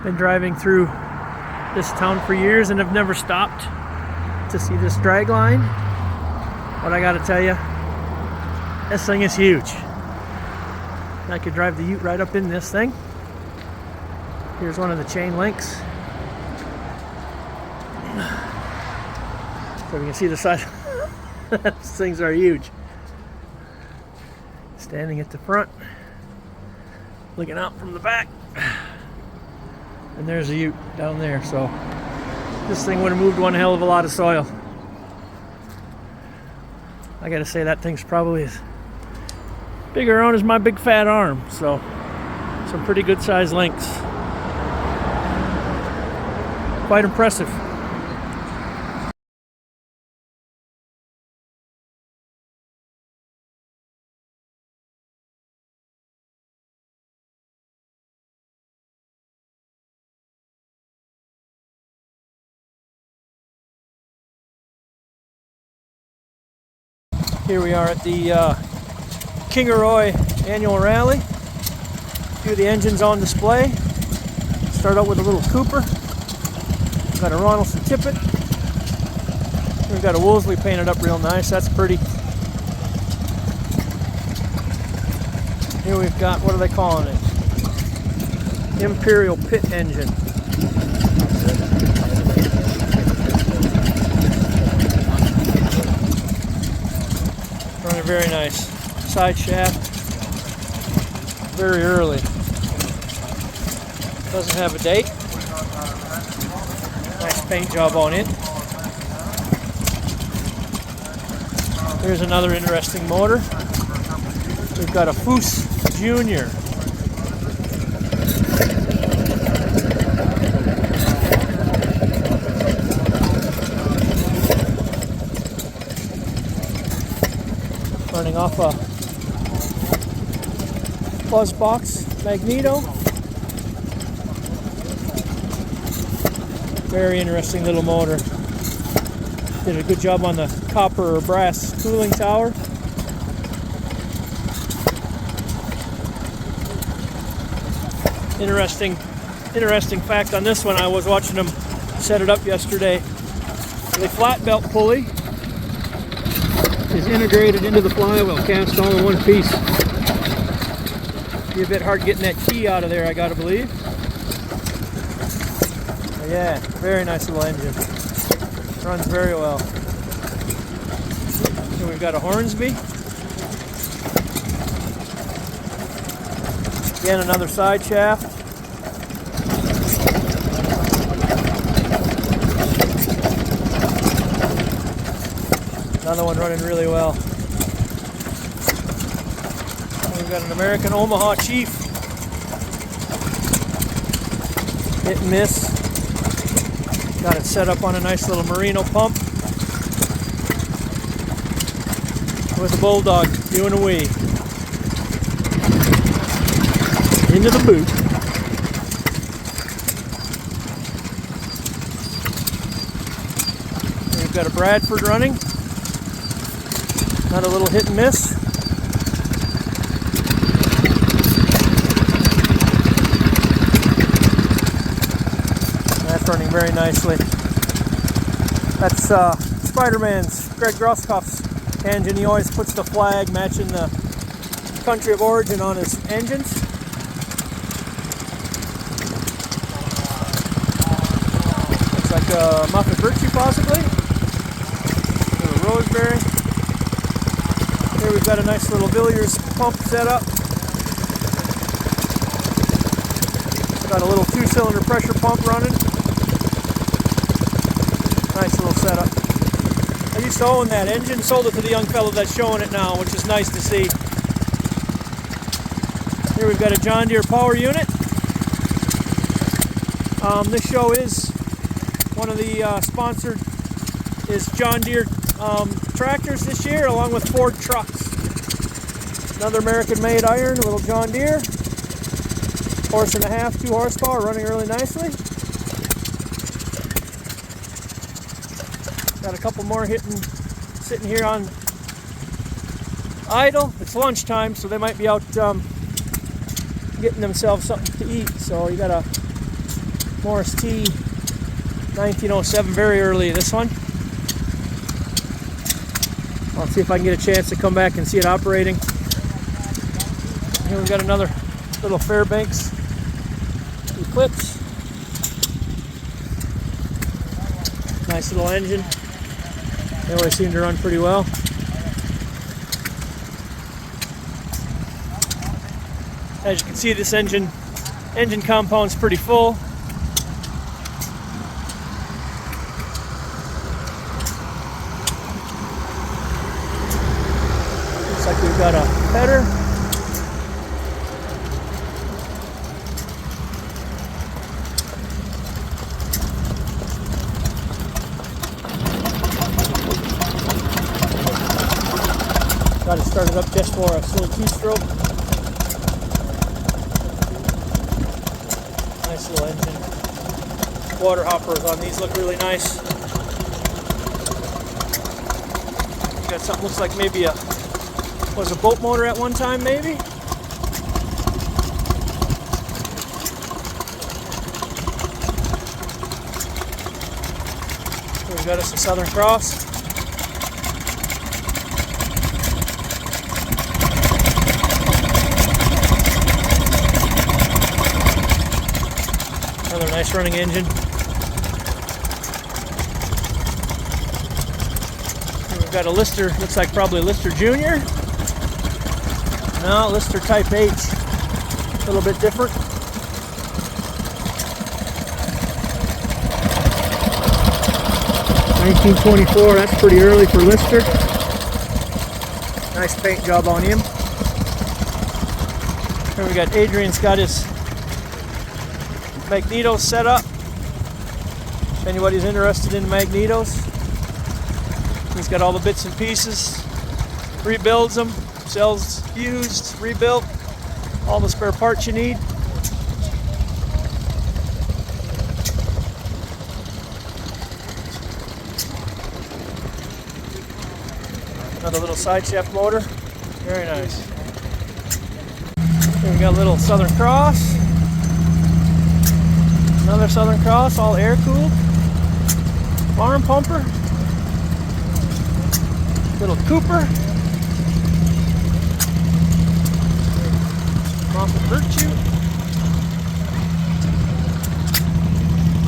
Been driving through this town for years and have never stopped to see this dragline. But I gotta tell you, this thing is huge. I could drive the ute right up in this thing. Here's one of the chain links. So you can see the size. These things are huge. Standing at the front, looking out from the back. And there's a ute down there, so this thing would have moved one hell of a lot of soil. I gotta say that thing's probably as big around as my big fat arm, so some pretty good sized links. Quite impressive. Here we are at the Kingaroy annual rally. A few of the engines on display. Start out with a little Cooper. We've got a Ronaldson Tippet. We've got a Wolseley painted up real nice. That's pretty. Here we've got, what are they calling it? Imperial Pit engine. Running very nice. Side shaft. Very early. Doesn't have a date. Nice paint job on it. Here's another interesting motor. We've got a Foose Junior. Running off a Buzz Box Magneto. Very interesting little motor. Did a good job on the copper or brass cooling tower. Interesting fact on this one, I was watching them set it up yesterday. The flat belt pulley is integrated into the flywheel, cast all in one piece. Be a bit hard getting that key out of there, I gotta believe. But yeah, very nice little engine. Runs very well. Here we've got a Hornsby. Again, another side shaft. Another one running really well. We've got an American Omaha Chief. Hit and miss. Got it set up on a nice little merino pump. With a Bulldog doing a wee. Into the boot. We've got a Bradford running. Another little hit and miss. That's running very nicely. That's Spider-Man's, Greg Grosskopf's engine. He always puts the flag matching the country of origin on his engines. Looks like a Muffet Virtue possibly. A Roseberry. Here we've got a nice little Villiers pump set up. Got a little 2-cylinder pressure pump running. Nice little setup. I used to own that engine, sold it to the young fellow that's showing it now, which is nice to see. Here we've got a John Deere power unit. This show is one of the sponsored is John Deere tractors this year, along with Ford trucks. Another American-made iron, a little John Deere. 1.5 horse, 2 horsepower, running really nicely. Got a couple more sitting here on idle. It's lunchtime, so they might be out getting themselves something to eat. So you got a Morris T 1907, very early this one. I'll see if I can get a chance to come back and see it operating. Here we've got another little Fairbanks Eclipse. Nice little engine. They always seem to run pretty well. As you can see, this engine compound's pretty full. Looks like we've got a header. Got it started up just for a slow two-stroke. Nice little engine. Water hoppers on these look really nice. Got something looks like maybe was a boat motor at one time, maybe. We've got us a Southern Cross. Another nice running engine. And we've got a Lister, looks like probably a Lister Junior. No, Lister Type H. A little bit different. (1924), that's pretty early for Lister. Nice paint job on him. Here we got Adrian's got his magnetos set up. If anybody's interested in magnetos, he's got all the bits and pieces, rebuilds them, sells used, rebuilt, all the spare parts you need. Another little side shaft motor, very nice. Here we got a little Southern Cross. Another Southern Cross, all air-cooled. Farm pumper. Little Cooper. Moffett Virtue.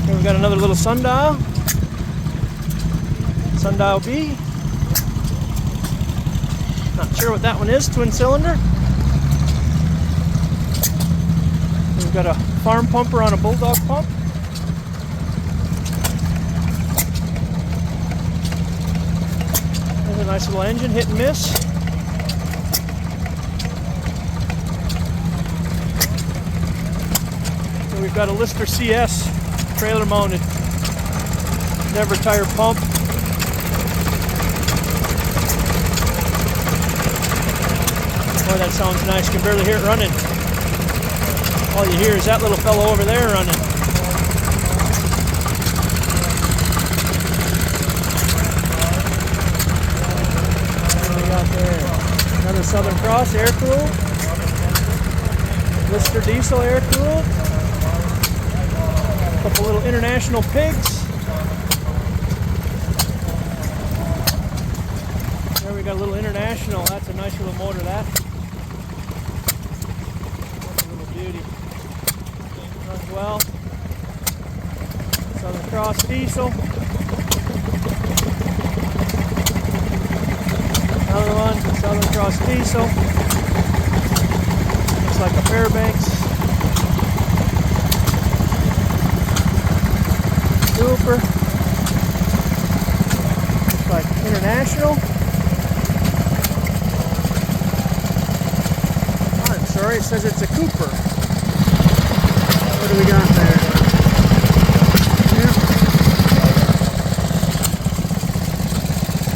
Here we've got another little sundial. Sundial B. Not sure what that one is, twin cylinder. We've got a farm pumper on a Bulldog pump. There's a nice little engine, hit and miss. And we've got a Lister CS trailer mounted never tire pump. Boy, that sounds nice. You can barely hear it running. All you hear is that little fellow over there running. What do we got there? Another Southern Cross air-cooled. Lister diesel air-cooled. A couple little International pigs. There we got a little International. That's a nice little motor, that. That's a little beauty. Runs well. Southern Cross diesel. Another one, Southern Cross diesel. Looks like a Fairbanks. Super. Looks like International. I'm sorry, it says it's a Cooper. What do we got there? Yep.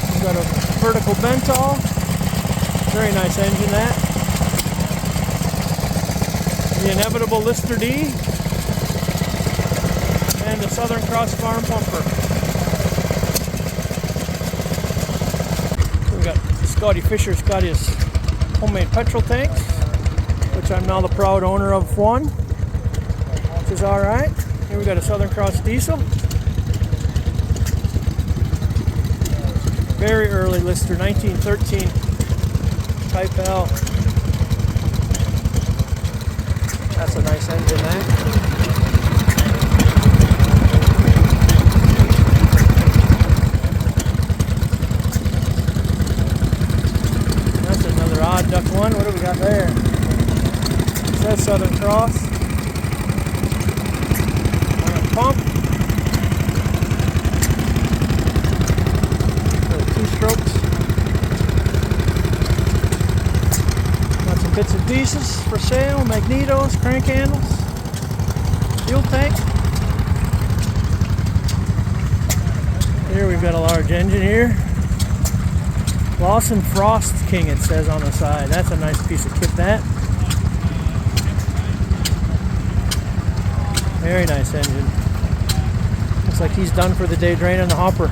We've got a vertical Bentall. Very nice engine, that. The inevitable Lister D. And the Southern Cross farm pumper. We've got Scotty Fisher's got his homemade petrol tanks, which I'm now the proud owner of one, which is alright. Here we got a Southern Cross diesel. Very early lister, 1913 Type L. That's a nice engine there. That's another odd duck one. What do we got there? It says Southern Cross. On a pump. Two strokes. Got some bits and pieces for sale. Magnetos, crank handles, fuel tank. Here we've got a large engine here. Lawson Frost King, it says on the side. That's a nice piece of kit, that. Very nice engine. Looks like he's done for the day draining the hopper.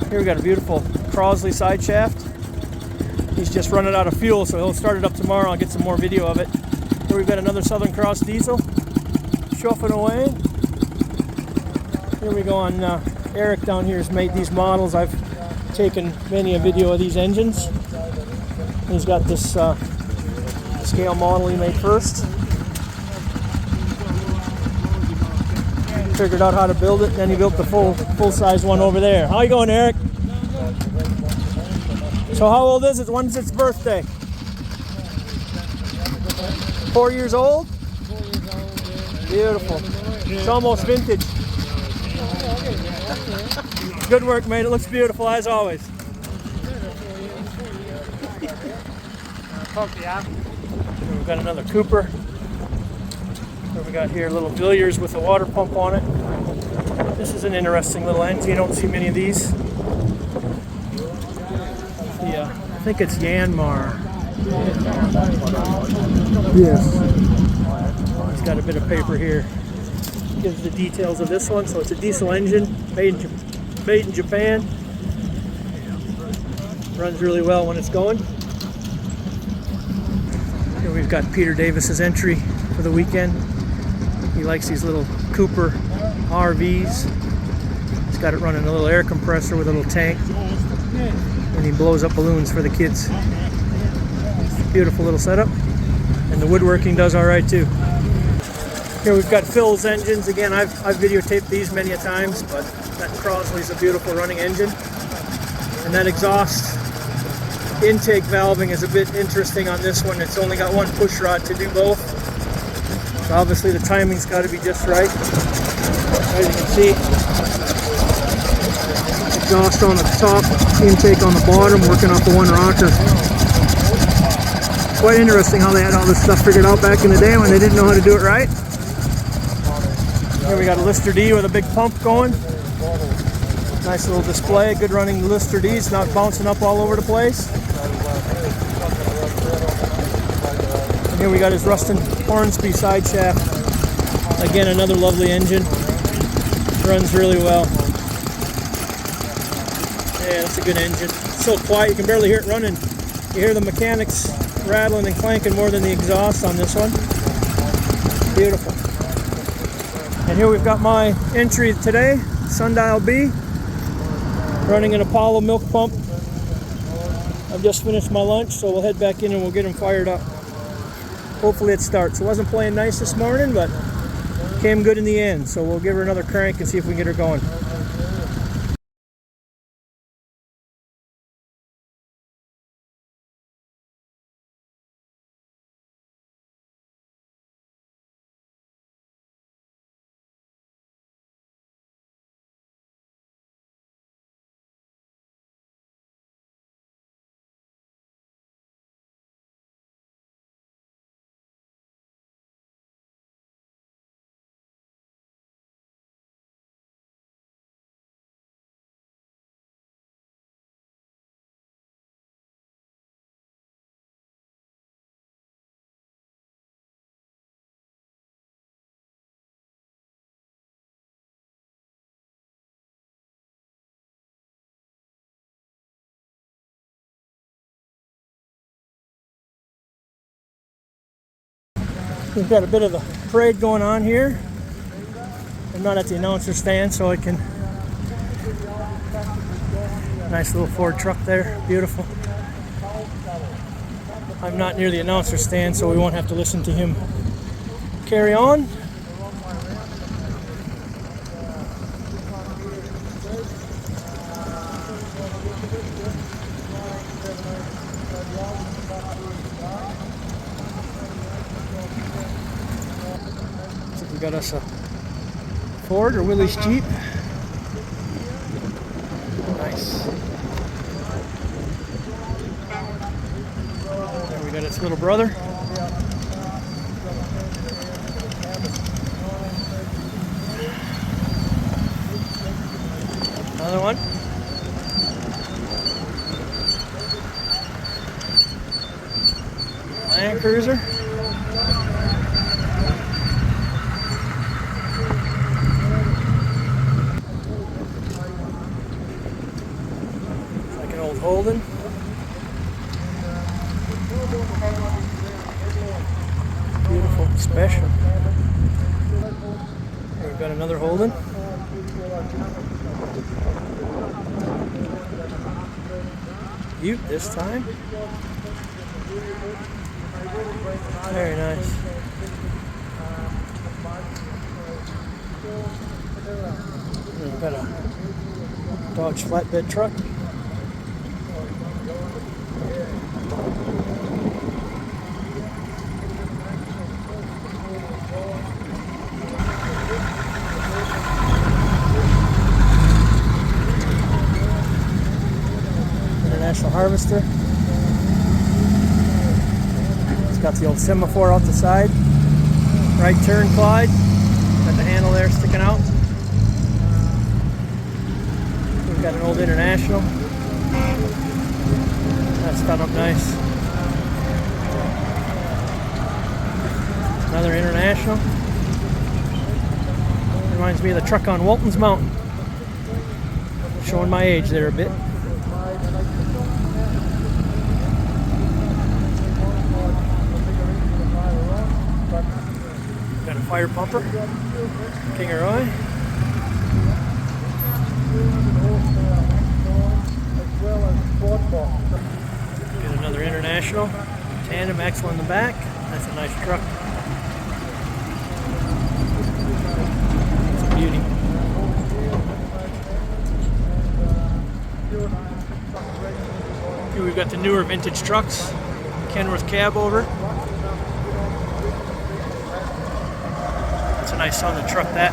Here we got a beautiful Crosley side shaft. He's just running out of fuel, so he'll start it up tomorrow. I'll get some more video of it. Here we've got another Southern Cross diesel. Shuffling away. Here we go on Eric down here has made these models. I've taken many a video of these engines. He's got this scale model he made first. Figured out how to build it, then he built the full-size one over there. How you going, Eric? So how old is it? When's its birthday? 4 years old? 4 years old. Beautiful. It's almost vintage. Good work, mate. It looks beautiful as always. We've got another Cooper. What we got here? Little Villiers with a water pump on it. This is an interesting little engine. You don't see many of these. Yeah, I think it's Yanmar. Yes. It's got a bit of paper here. Gives the details of this one. So it's a diesel engine, made in Japan. Runs really well when it's going. Here we've got Peter Davis's entry for the weekend. He likes these little Cooper RVs. He's got it running a little air compressor with a little tank. And he blows up balloons for the kids. Beautiful little setup. And the woodworking does all right too. Here we've got Phil's engines. Again, I've videotaped these many a times, but that Crosley's a beautiful running engine. And that exhaust intake valving is a bit interesting on this one. It's only got one push rod to do both. So obviously the timing's got to be just right. As you can see, exhaust on the top, intake on the bottom, working off the one rocker. Quite interesting how they had all this stuff figured out back in the day when they didn't know how to do it right. Here we got a Lister D with a big pump going. Nice little display, good running Lister D's, not bouncing up all over the place. And here we got his Ruston Hornsby side shaft. Again, another lovely engine. Runs really well. Yeah, that's a good engine. It's so quiet, you can barely hear it running. You hear the mechanics rattling and clanking more than the exhaust on this one. Beautiful. And here we've got my entry today, Sundial B, running an Apollo milk pump. I've just finished my lunch, so we'll head back in and we'll get them fired up. Hopefully it starts. It wasn't playing nice this morning, but came good in the end. So we'll give her another crank and see if we can get her going. We've got a bit of a parade going on here. I'm not at the announcer stand, so I can. Nice little Ford truck there, beautiful. I'm not near the announcer stand, so we won't have to listen to him carry on. So we got us a Ford or Willie's Jeep. Nice. There we got its little brother. Another one. Land Cruiser. Like an old Holden. Beautiful, special. Here we've got another Holden. Ute this time. Very nice. We've got a Dodge flatbed truck. International Harvester. It's got the old semaphore out the side. Right turn, Clyde. Got the handle there sticking out. We've got an old International. That's done up nice. Another International. Reminds me of the truck on Walton's Mountain. Showing my age there a bit. Got a fire pumper, Kingaroy. Got another International, tandem axle in the back. That's a nice truck. It's a beauty. Here we've got the newer vintage trucks. Kenworth cab over. It's a nice sounding truck, that.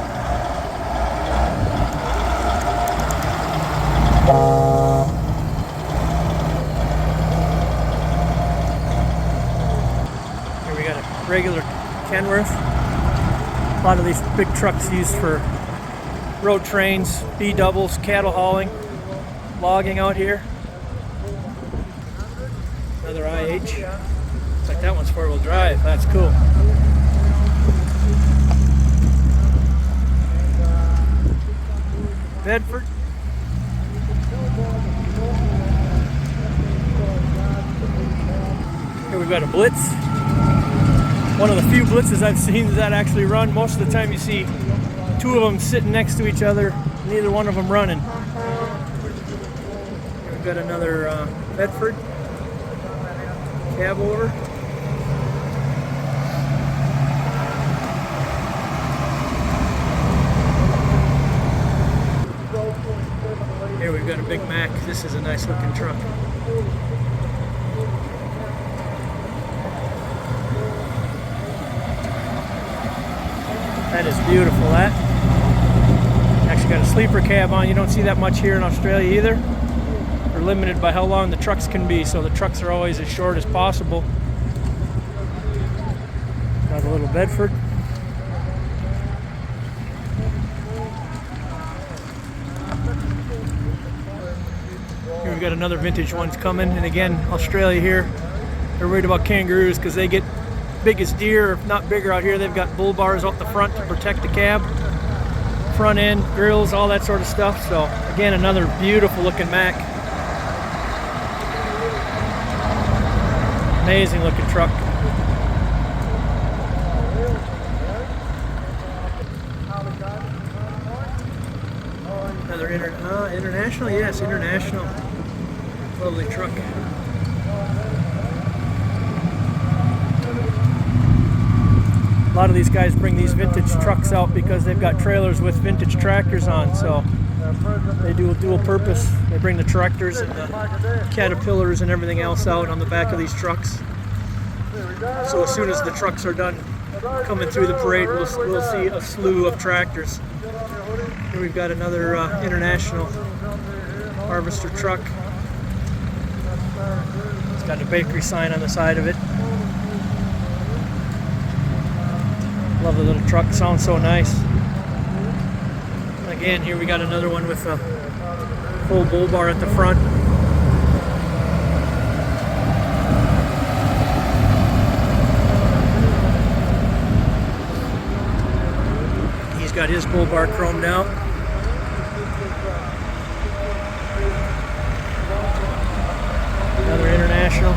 Here we got a regular Kenworth. A lot of these big trucks used for road trains, B doubles, cattle hauling, logging out here. Another IH. Looks like that one's four-wheel drive. That's cool. Bedford. Here we've got a Blitz. One of the few Blitzes I've seen that actually run. Most of the time you see two of them sitting next to each other, neither one of them running. Here we've got another Bedford. Cab over. Here we've got a Big Mac. This is a nice looking truck. That is beautiful, that. Actually got a sleeper cab on. You don't see that much here in Australia either. We're limited by how long the trucks can be, so the trucks are always as short as possible. Got a little Bedford. Here we've got another vintage one's coming, and again, Australia here, they're worried about kangaroos because they get big as deer, if not bigger out here. They've got bull bars out the front to protect the cab, front end, grills, all that sort of stuff. So again, another beautiful looking Mac. Amazing looking truck. International, yes, international. Lovely truck. A lot of these guys bring these vintage trucks out because they've got trailers with vintage tractors on, so they do a dual purpose. They bring the tractors and the caterpillars and everything else out on the back of these trucks. So as soon as the trucks are done coming through the parade, we'll see a slew of tractors. Here we've got another international harvester truck. It's got a bakery sign on the side of it. Love the little truck, sounds so nice. Again, here we got another one with a full bull bar at the front. He's got his bull bar chromed out. Another international.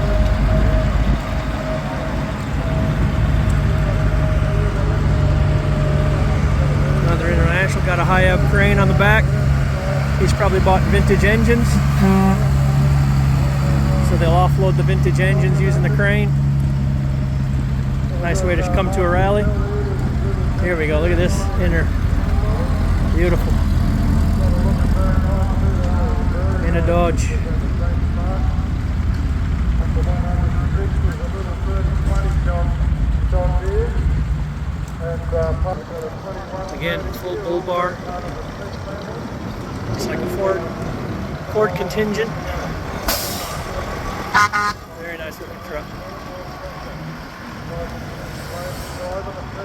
Another international, got a high-up crane on the back. He's probably bought vintage engines. So they'll offload the vintage engines using the crane. Nice way to come to a rally. Here we go, look at this inner. Beautiful. In a Dodge. Again, full bull bar. Looks like a Ford contingent. Very nice looking truck.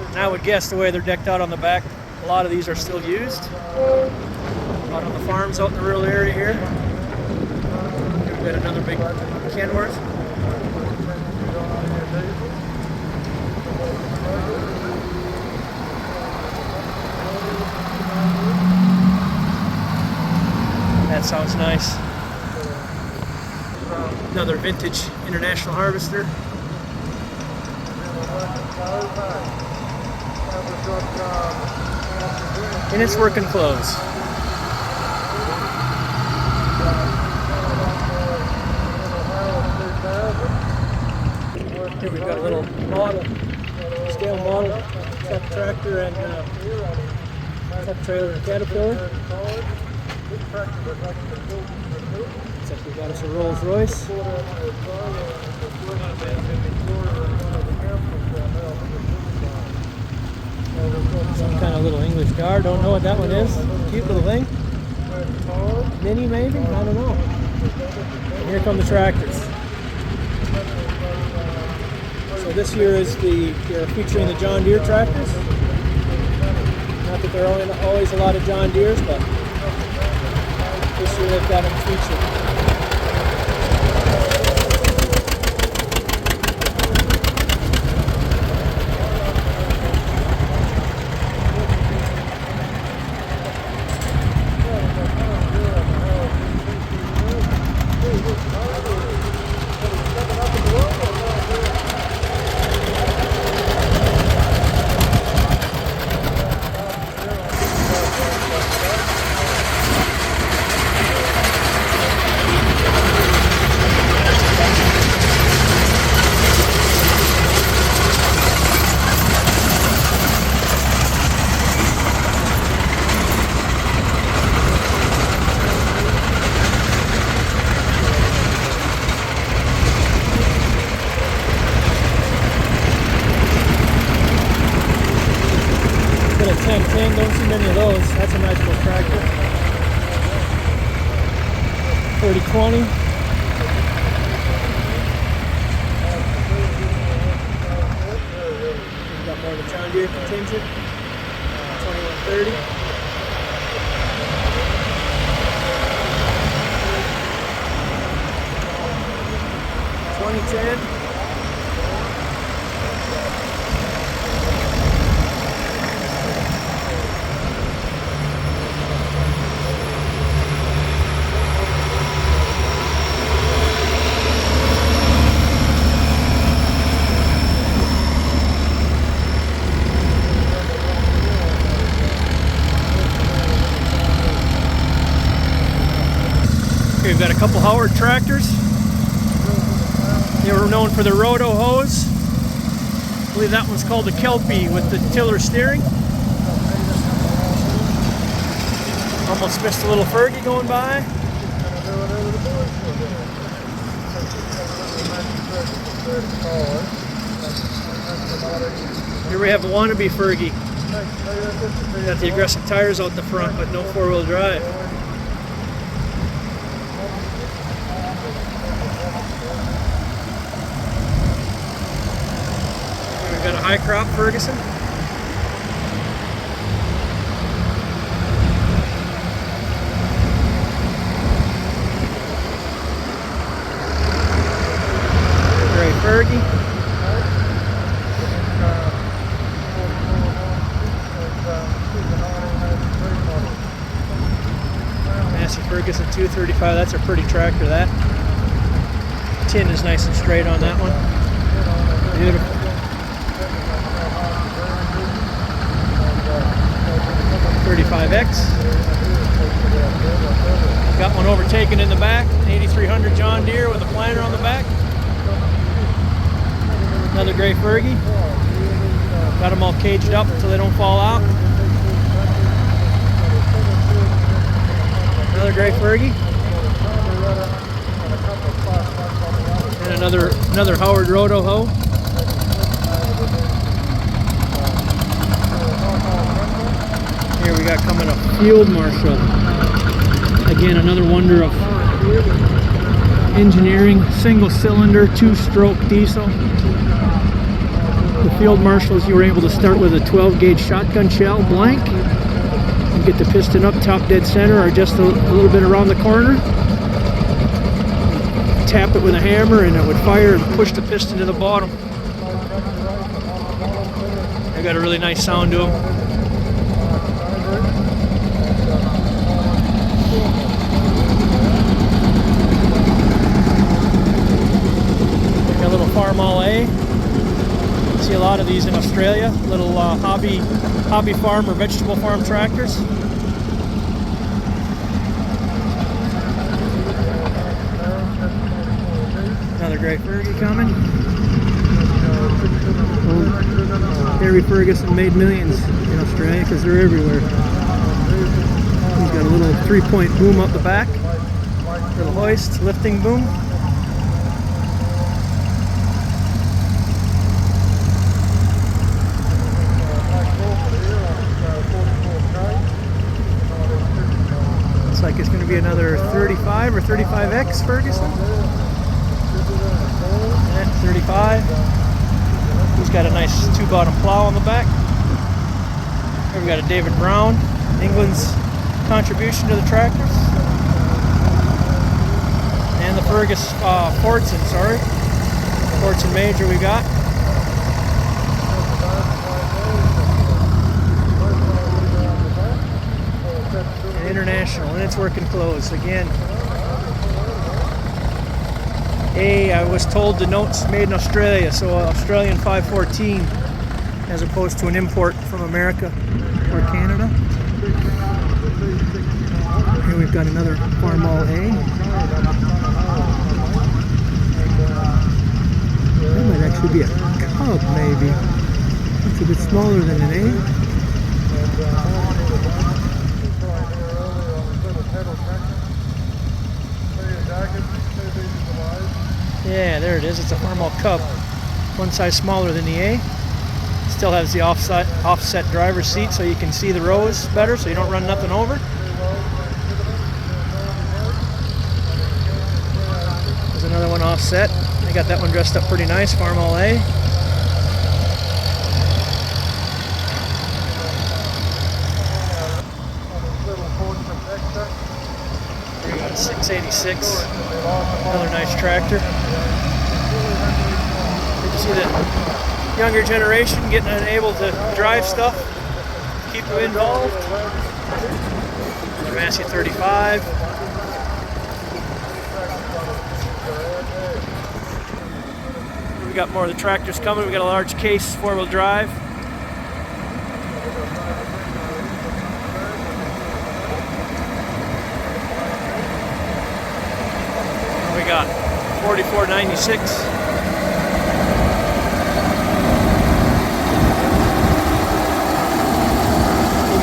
And I would guess the way they're decked out on the back, a lot of these are still used. Out on the farms out in the rural area here. We've got another big Kenworth. That sounds nice. Another vintage international harvester. In its working clothes. Here we've got a little model, scale model, truck tractor and truck trailer and caterpillar. Looks like we got us a Rolls Royce. Some kind of little English car. Don't know what that one is. Cute little thing. Mini maybe? I don't know. And here come the tractors. So this year is they're featuring the John Deere tractors. Not that there are always a lot of John Deeres, but this year they've got them featured. Don't see many of those. That's a nice little tractor. 3020. We've got more of the John Deere contingent. 2130. 2010. Here we've got a couple Howard tractors. They were known for their roto hose. I believe that one's called the Kelpie with the tiller steering. Almost missed a little Fergie going by. Here we have a wannabe Fergie. Got the aggressive tires out the front, but no four-wheel drive. We've got a high crop Ferguson. Gray Fergie. Ferguson 235, that's a pretty tractor, that. Tin is nice and straight on that one. Beautiful. .35X. Got one overtaken in the back, an 8300 John Deere with a planter on the back. Another gray Fergie. Got them all caged up so they don't fall out. Another gray Fergie. And another Howard roto hoe. Here we got coming a Field Marshal. Again, another wonder of engineering. Single cylinder, 2-stroke diesel. The Field Marshals, you were able to start with a 12 gauge shotgun shell, blank. You get the piston up top dead center or just a little bit around the corner. Tap it with a hammer and it would fire and push the piston to the bottom. They got a really nice sound to them. Got a little Farmall A. See a lot of these in Australia. Little hobby farm or vegetable farm tractors. Another great Fergie coming. Harry Ferguson made millions in Australia because they're everywhere. He's got a little 3-point boom up the back. Little hoist, lifting boom. Like it's going to be another 35 or 35X Ferguson. Yeah, 35. He's got a nice 2-bottom plow on the back. Here we got a David Brown, England's contribution to the tractors. And the Fergus Fordson, Fordson Major we got. International, and it's working close again. I was told the note's made in Australia, so Australian 514 as opposed to an import from America or Canada. Here we've got another Farmall A. That might actually be a Cub, maybe. It's a bit smaller than an A. Yeah, there it is. It's a Farmall Cub. One size smaller than the A. Still has the offset driver's seat so you can see the rows better so you don't run nothing over. There's another one offset. They got that one dressed up pretty nice, Farmall A. There you go, 686. Another nice tractor. Good to see the younger generation getting able to drive stuff, keep them involved. Massey 35. We got more of the tractors coming. We got a large case 4-wheel drive. 96. You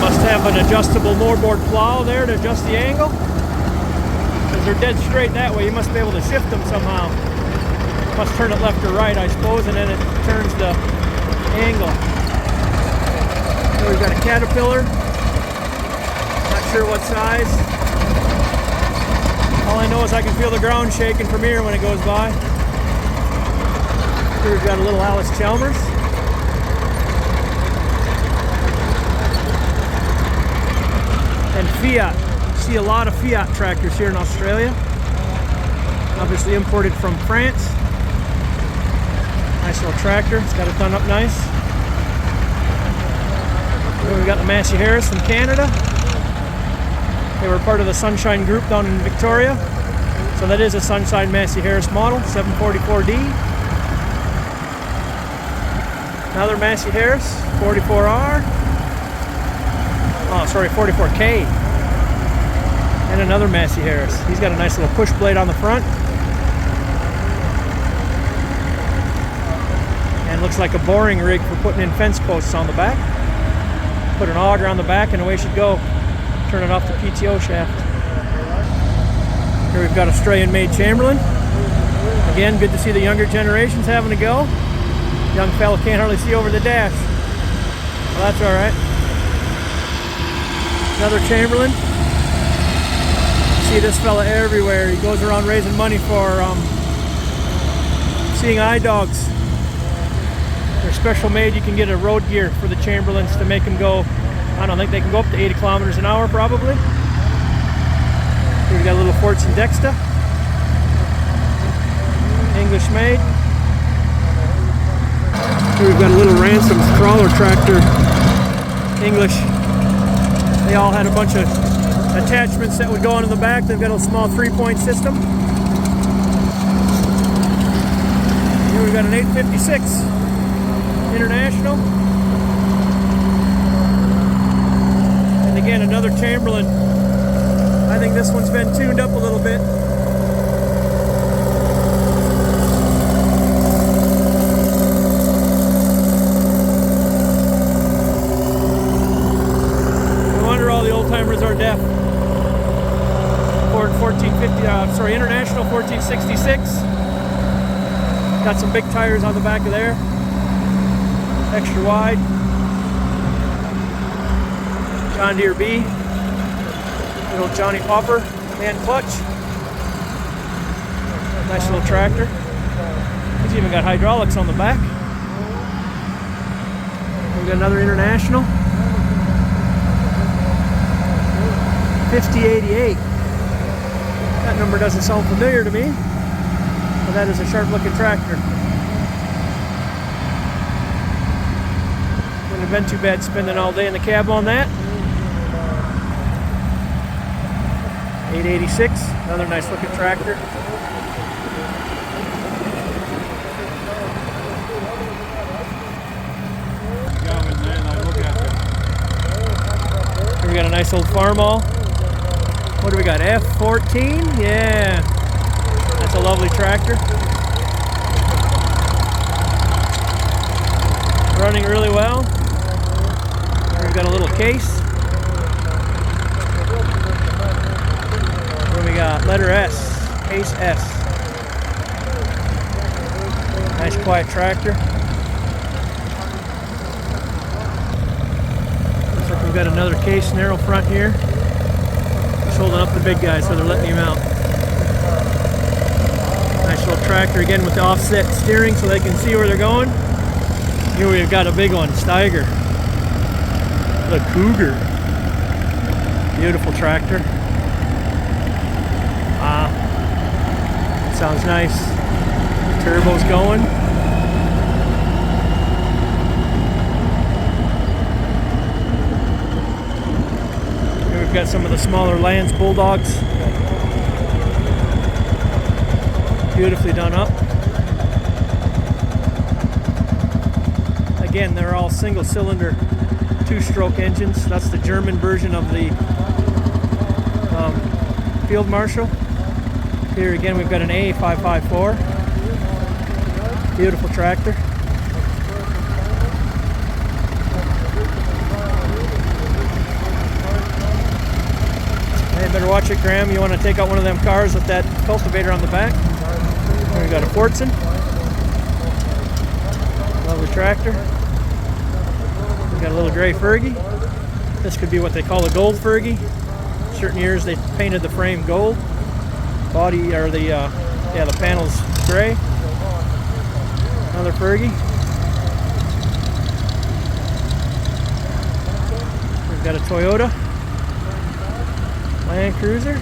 must have an adjustable moorboard plow there to adjust the angle. Because they're dead straight that way, you must be able to shift them somehow. Must turn it left or right, I suppose, and then it turns the angle. Here we've got a Caterpillar. Not sure what size. All I know is I can feel the ground shaking from here when it goes by. Here we've got a little Alice Chalmers. And Fiat. You see a lot of Fiat tractors here in Australia. Obviously imported from France. Nice little tractor. It's got it done up nice. Here we've got the Massey Harris from Canada. They were part of the Sunshine Group down in Victoria. So that is a Sunshine Massey Harris model, 744D. Another Massey Harris, 44R. Oh, sorry, 44K. And another Massey Harris. He's got a nice little push blade on the front. And looks like a boring rig for putting in fence posts on the back. Put an auger on the back and away she'd go. Turn it off the PTO shaft. Here we've got Australian made Chamberlain. Again, good to see the younger generations having a go. Young fella can't hardly see over the dash. Well, that's all right. Another Chamberlain. See this fella everywhere. He goes around raising money for seeing eye dogs. They're special made. You can get a road gear for the Chamberlains to make them go. I don't think they can go up to 80 kilometers an hour probably. Here we got a little Fortune Dexta. English made. Here we've got a little Ransom's crawler tractor. English. They all had a bunch of attachments that would go on in the back. They've got a small 3-point system. Here we've got an 856 International. And again, another Chamberlain. I think this one's been tuned up a little bit. No wonder all the old timers are deaf. Ford 1450, International 1466. Got some big tires on the back of there. Extra wide. John Deere B. Little Johnny Popper man clutch. Nice little tractor. He's even got hydraulics on the back. We've got another International. 5088. That number doesn't sound familiar to me, but that is a sharp looking tractor. Wouldn't have been too bad spending all day in the cab on that. 886, another nice looking tractor. Here we got a nice old Farmall. What do we got? F14? Yeah, that's a lovely tractor. Running really well. Here we've got a little case. We got letter S, case S. Nice quiet tractor. Looks like we've got another case, narrow front here. Just holding up the big guy so they're letting him out. Nice little tractor again with the offset steering so they can see where they're going. Here we've got a big one, Steiger. The Cougar. Beautiful tractor. Sounds nice. Turbo's going. Here we've got some of the smaller Lance Bulldogs. Beautifully done up. Again, they're all single cylinder 2-stroke engines. That's the German version of the Field Marshal. Here again we've got an A554. Beautiful tractor. Hey, better watch it, Graham. You want to take out one of them cars with that cultivator on the back. Here we got a Fortson. Lovely tractor. We got a little gray Fergie. This could be what they call a gold Fergie. Certain years they painted the frame gold. Body, or the panels gray. Another Fergie. We've got a Toyota Land Cruiser.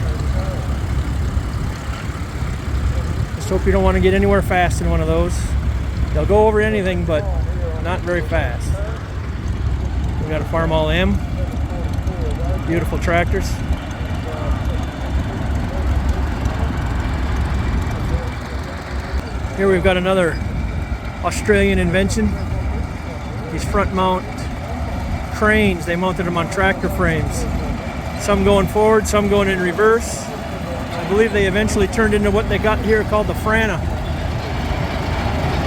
Just hope you don't want to get anywhere fast in one of those. They'll go over anything, but not very fast. We got a Farmall M. Beautiful tractors. Here we've got another Australian invention. These front mount cranes. They mounted them on tractor frames. Some going forward, some going in reverse. I believe they eventually turned into what they got here called the Frana.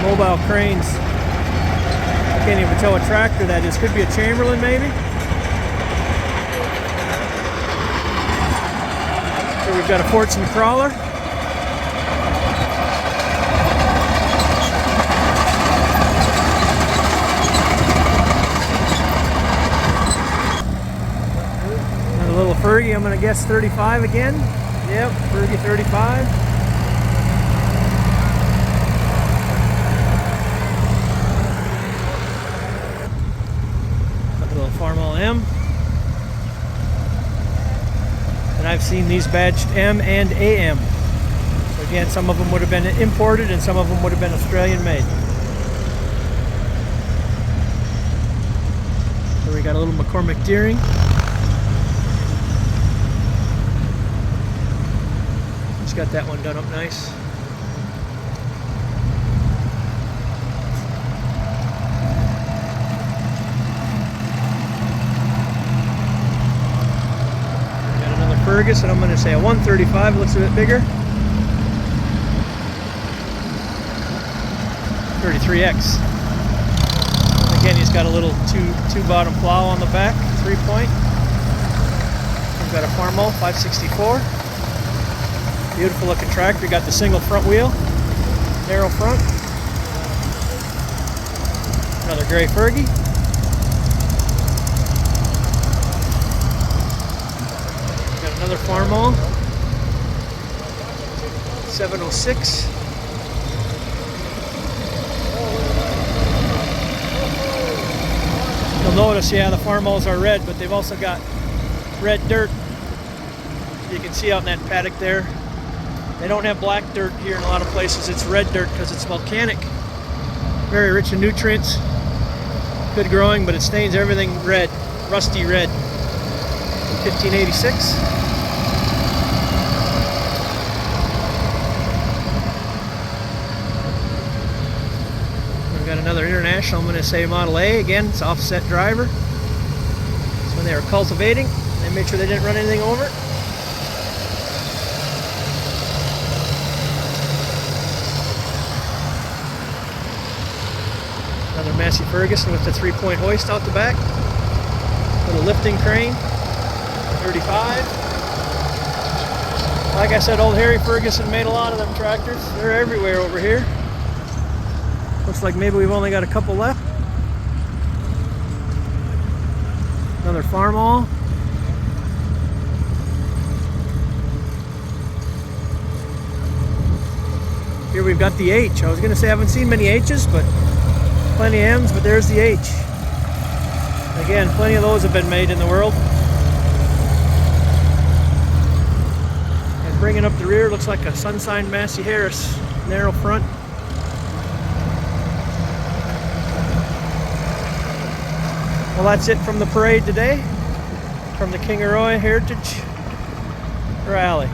Mobile cranes. I can't even tell what tractor that is. Could be a Chamberlain maybe. Here we've got a Fortson crawler. Another little Fergie, I'm going to guess 35 again. Yep, Fergie 35. Farmall M. And I've seen these badged M and AM. So again, some of them would have been imported and some of them would have been Australian made. So we got a little McCormick Deering. Just got that one done up nice. Fergus, and I'm going to say a 135. Looks a bit bigger. 33X. Again, he's got a little two bottom plow on the back, 3-point. We've got a Farmall 564. Beautiful looking tractor. Got the single front wheel, narrow front. Another gray Fergie. Another Farmall 706. You'll notice, yeah, the Farmalls are red, but they've also got red dirt. You can see out in that paddock there. They don't have black dirt here in a lot of places. It's red dirt because it's volcanic. Very rich in nutrients. Good growing, but it stains everything red, rusty red. 1586. Got another International, I'm going to say Model A. Again, it's offset driver. It's when they were cultivating. They made sure they didn't run anything over. Another Massey Ferguson with the 3-point hoist out the back. Little lifting crane. 35. Like I said, old Harry Ferguson made a lot of them tractors. They're everywhere over here. Looks like maybe we've only got a couple left. Another Farmall. Here we've got the H. I was going to say I haven't seen many H's, but plenty of M's, but there's the H. Again, plenty of those have been made in the world. And bringing up the rear, looks like a Sunshine Massey Harris. Narrow front. Well, that's it from the parade today, from the Kingaroy Heritage Rally.